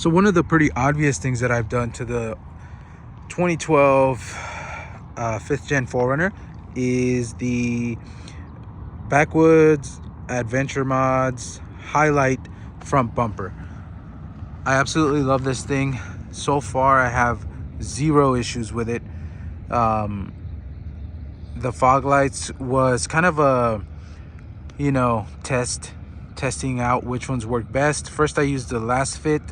So one of the pretty obvious things that I've done to the 2012 5th gen 4Runner is the Backwoods Adventure Mods highlight front bumper. I absolutely love this thing. So far I have zero issues with it. The fog lights was kind of a, testing out which ones work best. First I used the last fit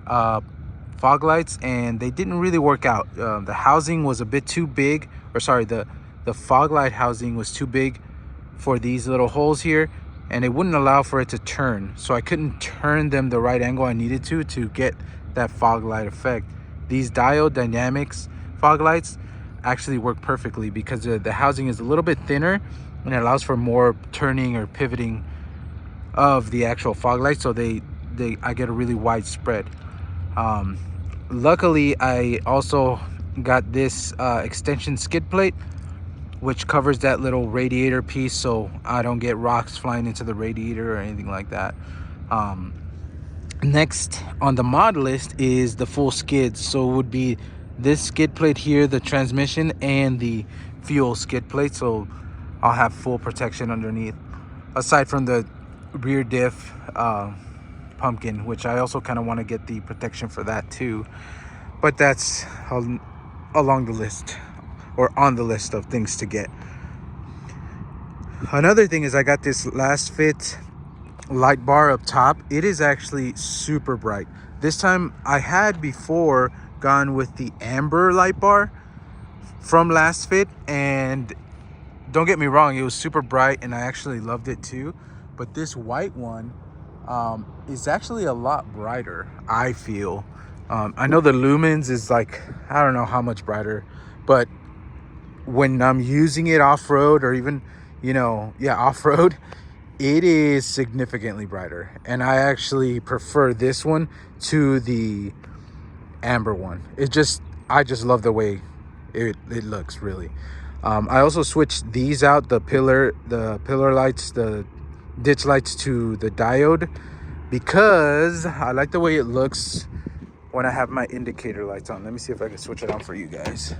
fog lights, and they didn't really work out. The housing was a bit too big, or sorry, the fog light housing was too big for these little holes here, and it wouldn't allow for it to turn, so I couldn't turn them the right angle I needed to get that fog light effect. These diode dynamics fog lights actually work perfectly because the housing is a little bit thinner and it allows for more turning or pivoting of the actual fog light, so I get a really wide spread. Luckily I also got this extension skid plate which covers that little radiator piece, so I don't get rocks flying into the radiator or anything like that. Next on the mod list is the full skids, so it would be this skid plate here, the transmission, and the fuel skid plate, so I'll have full protection underneath, aside from the rear diff pumpkin, which I also kind of want to get the protection for that too, but that's along the list, or on the list of things to get. Another thing is I got this last fit light bar up top. It is actually super bright. This time I had before gone with the amber light bar from last fit, and don't get me wrong, it was super bright and I actually loved it too, but this white one is actually a lot brighter, I feel. I know the lumens is like, I don't know how much brighter, but when I'm using it off-road, or even off-road, it is significantly brighter, and I actually prefer this one to the amber one. I just love the way it looks, really. I also switched these out, the pillar lights, the ditch lights, to the diode, because I like the way it looks when I have my indicator lights on. Let me see if I can switch it on for you guys.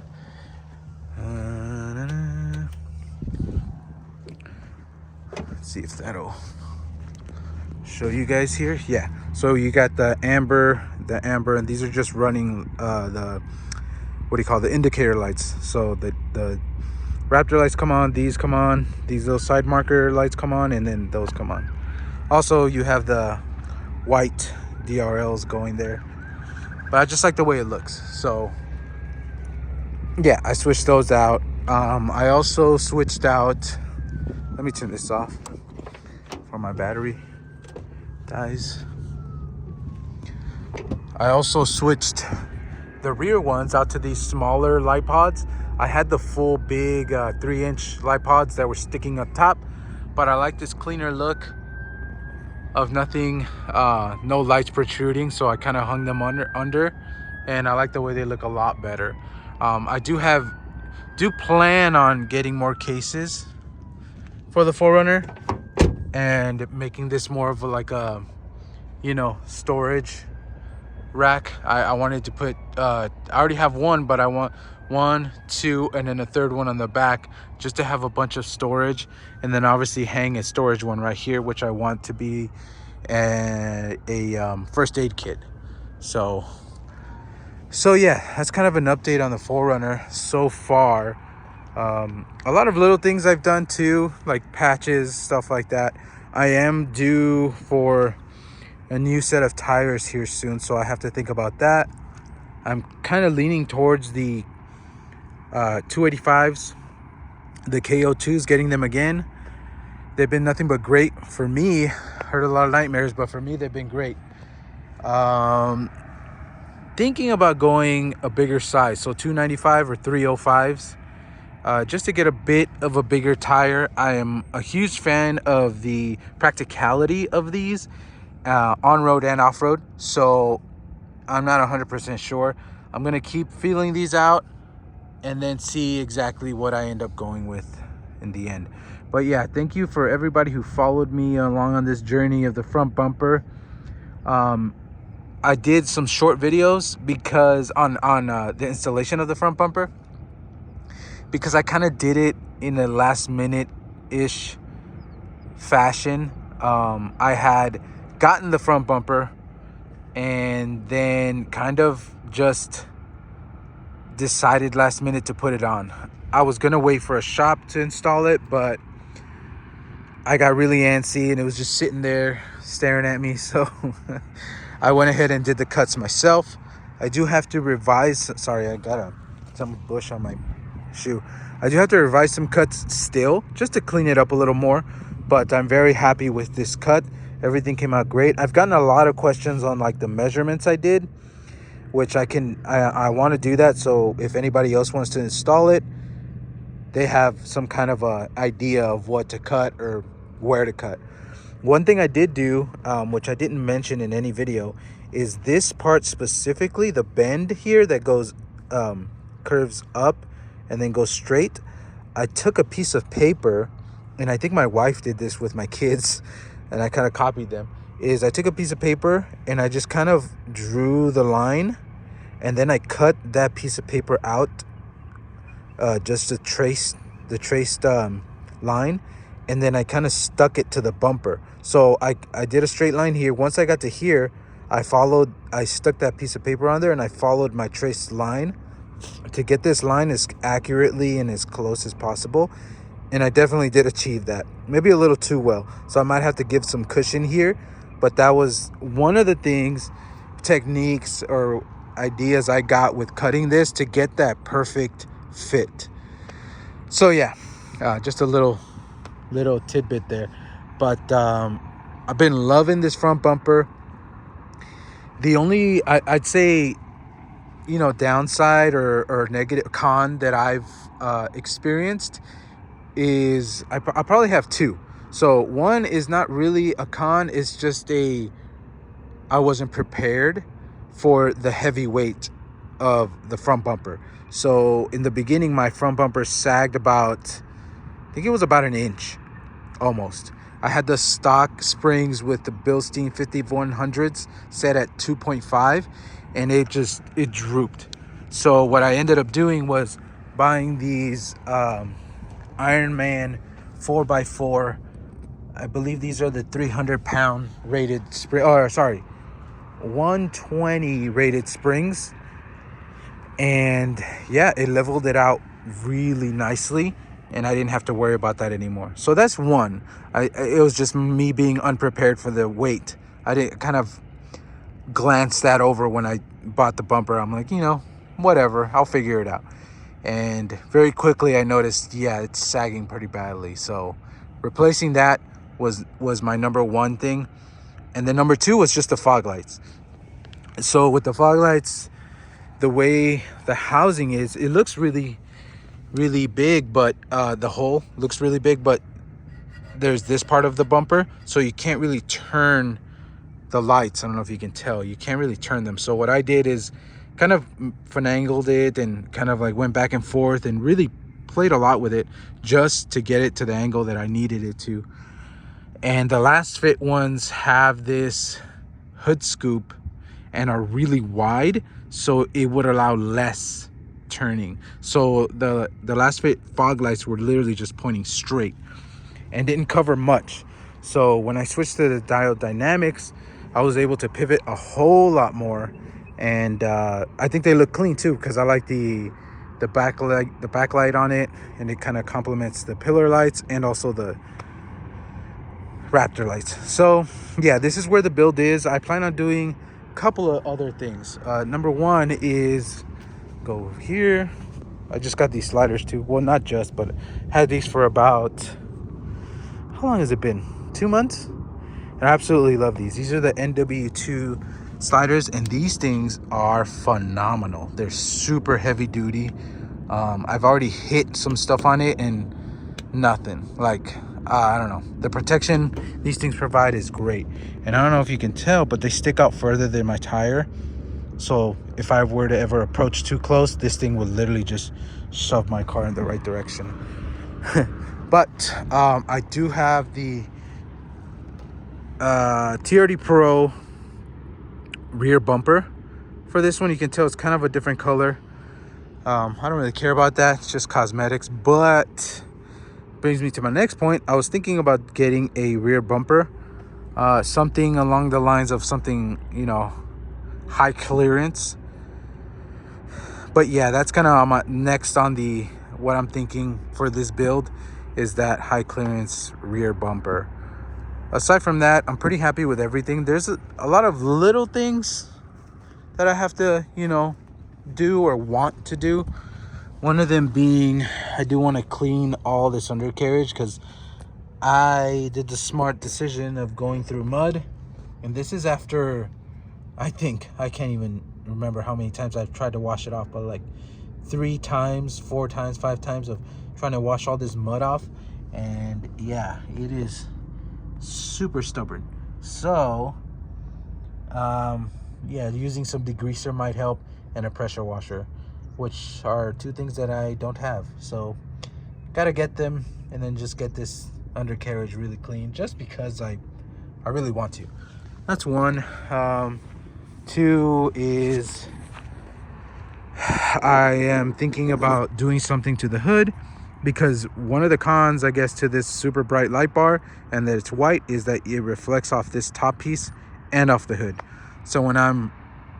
Let's see if that'll show you guys here. Yeah, so you got the amber, and these are just running the indicator lights. So the Raptor lights come on, these come on, these little side marker lights come on, and then those come on. Also, you have the white DRLs going there, but I just like the way it looks. So yeah, I switched those out. I also switched out, let me turn this off before my battery dies. I also switched the rear ones out to these smaller light pods. I had the full big 3-inch light pods that were sticking up top, but I like this cleaner look of nothing, no lights protruding, so I kind of hung them under, and I like the way they look a lot better. I do plan on getting more cases for the 4Runner and making this more of like a storage rack. I wanted to put I already have one, but I want 1, 2, and then a third one on the back, just to have a bunch of storage, and then obviously hang a storage one right here, which I want to be a first aid kit. So yeah, that's kind of an update on the 4Runner so far. A lot of little things I've done too, like patches, stuff like that. I am due for a new set of tires here soon, so I have to think about that. I'm kind of leaning towards the 285s, the KO2s, getting them again. They've been nothing but great for me. Heard a lot of nightmares, but for me they've been great. Thinking about going a bigger size, so 295 or 305s, just to get a bit of a bigger tire. I am a huge fan of the practicality of these on-road and off-road, so I'm not 100% sure. I'm gonna keep feeling these out and then see exactly what I end up going with in the end. But yeah, thank you for everybody who followed me along on this journey of the front bumper. I did some short videos because on the installation of the front bumper, because I kind of did it in a last minute ish fashion. I had gotten the front bumper and then kind of just decided last minute to put it on. I was gonna wait for a shop to install it, but I got really antsy and it was just sitting there staring at me. So I went ahead and did the cuts myself. I do have to revise. Sorry, I got some bush on my shoe. I do have to revise some cuts still just to clean it up a little more, but I'm very happy with this cut. Everything came out great. I've gotten a lot of questions on like the measurements I did, which I want to do that. So if anybody else wants to install it, they have some kind of a idea of what to cut or where to cut. One thing I did do, which I didn't mention in any video, is this part specifically, the bend here that goes curves up and then goes straight. I took a piece of paper, and I think my wife did this with my kids, and I kind of copied them. Is I took a piece of paper and I just kind of drew the line, and then I cut that piece of paper out just to trace the traced line, and then I kind of stuck it to the bumper. So I did a straight line here. Once I got to here, I stuck that piece of paper on there and I followed my traced line to get this line as accurately and as close as possible. And I definitely did achieve that, maybe a little too well. So I might have to give some cushion here, but that was one of the techniques or ideas I got with cutting this to get that perfect fit. So yeah, just a little tidbit there. But I've been loving this front bumper. The only I'd say, downside or negative con that I've experienced is I probably have two. So one is not really a con, it's just I wasn't prepared for the heavy weight of the front bumper. So in the beginning, my front bumper sagged about, I think it was about an inch almost. I had the stock springs with the Bilstein 5100s set at 2.5, and it drooped. So what I ended up doing was buying these Ironman 4x4. I believe these are the 300-pound rated spring, 120 rated springs. And yeah, it leveled it out really nicely, and I didn't have to worry about that anymore. So that's one. It was just me being unprepared for the weight. I didn't kind of glance that over when I bought the bumper. I'm like, whatever, I'll figure it out. And very quickly I noticed, it's sagging pretty badly. So replacing that was my number one thing. And then number two was just the fog lights. So with the fog lights, the way the housing is, it looks really, really big, but the hole looks really big, but there's this part of the bumper, so you can't really turn the lights. I don't know if you can tell, you can't really turn them. So what I did is kind of finagled it and kind of like went back and forth and really played a lot with it just to get it to the angle that I needed it to. And the last fit ones have this hood scoop and are really wide, so it would allow less turning. So the last fit fog lights were literally just pointing straight and didn't cover much. So when I switched to the diode dynamics, I was able to pivot a whole lot more, and I think they look clean too, because I like the backlight on it, and it kind of complements the pillar lights and also the Raptor lights. So yeah, this is where the build is. I plan on doing a couple of other things. Number one is go here. I just got these sliders too. Well, not just, but had these for about, how long has it been? 2 months? And I absolutely love these. These are the NW2 sliders, and these things are phenomenal. They're super heavy duty. I've already hit some stuff on it and nothing. Like, I don't know. The protection these things provide is great. And I don't know if you can tell, but they stick out further than my tire. So if I were to ever approach too close, this thing would literally just shove my car in the right direction. But I do have the TRD Pro rear bumper for this one. You can tell it's kind of a different color. I don't really care about that. It's just cosmetics. But brings me to my next point. I was thinking about getting a rear bumper, something along the lines of something, you know, high clearance. But yeah, that's kind of next on the what I'm thinking for this build, is that high clearance rear bumper. Aside from that, I'm pretty happy with everything. There's a lot of little things that I have to, you know, do or want to do. One of them being, I do want to clean all this undercarriage, because I did the smart decision of going through mud. And this is after, I think, I can't even remember how many times I've tried to wash it off, but like 3 times, 4 times, 5 times of trying to wash all this mud off. And yeah, it is super stubborn. So yeah, using some degreaser might help, and a pressure washer, which are 2 things that I don't have. So gotta get them, and then just get this undercarriage really clean, just because I really want to. That's one. 2 is I am thinking about doing something to the hood, because one of the cons, I guess, to this super bright light bar and that it's white is that it reflects off this top piece and off the hood. So when I'm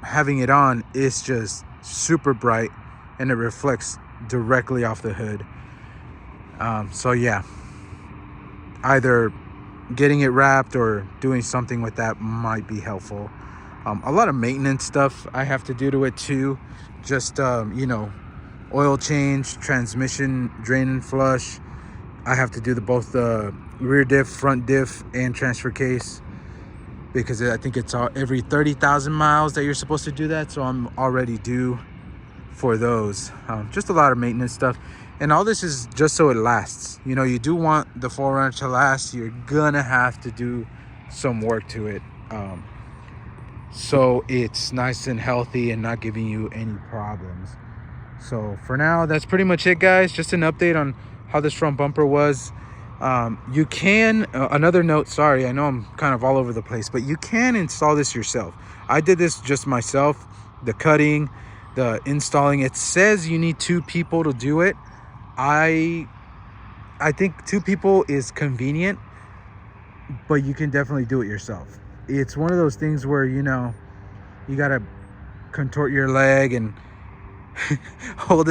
having it on, it's just super bright and it reflects directly off the hood. So yeah, either getting it wrapped or doing something with that might be helpful. A lot of maintenance stuff I have to do to it too. Just, you know, oil change, transmission drain and flush. I have to do both the rear diff, front diff, and transfer case, because I think it's every 30,000 miles that you're supposed to do that. So I'm already due for those. Just a lot of maintenance stuff. And all this is just so it lasts. You know, you do want the 4Runner to last. You're gonna have to do some work to it. So it's nice and healthy and not giving you any problems. So for now, that's pretty much it, guys. Just an update on how this front bumper was. You can, another note, sorry, I know I'm kind of all over the place, but you can install this yourself. I did this just myself, the cutting, the installing. It says you need 2 people to do it. I think 2 people is convenient, but you can definitely do it yourself. It's one of those things where, you know, you gotta contort your leg and hold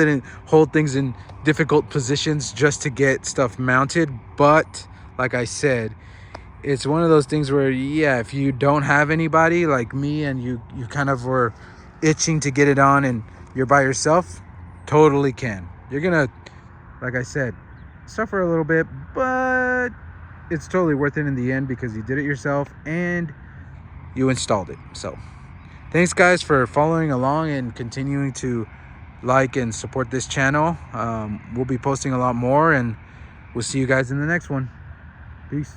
things in difficult positions just to get stuff mounted. But like I said, it's one of those things where, yeah, if you don't have anybody like me and you kind of were itching to get it on and you're by yourself, totally can. You're gonna, like I said, suffer a little bit, but it's totally worth it in the end, because you did it yourself and you installed it. So thanks, guys, for following along and continuing to like and support this channel. We'll be posting a lot more, and we'll see you guys in the next one. Peace.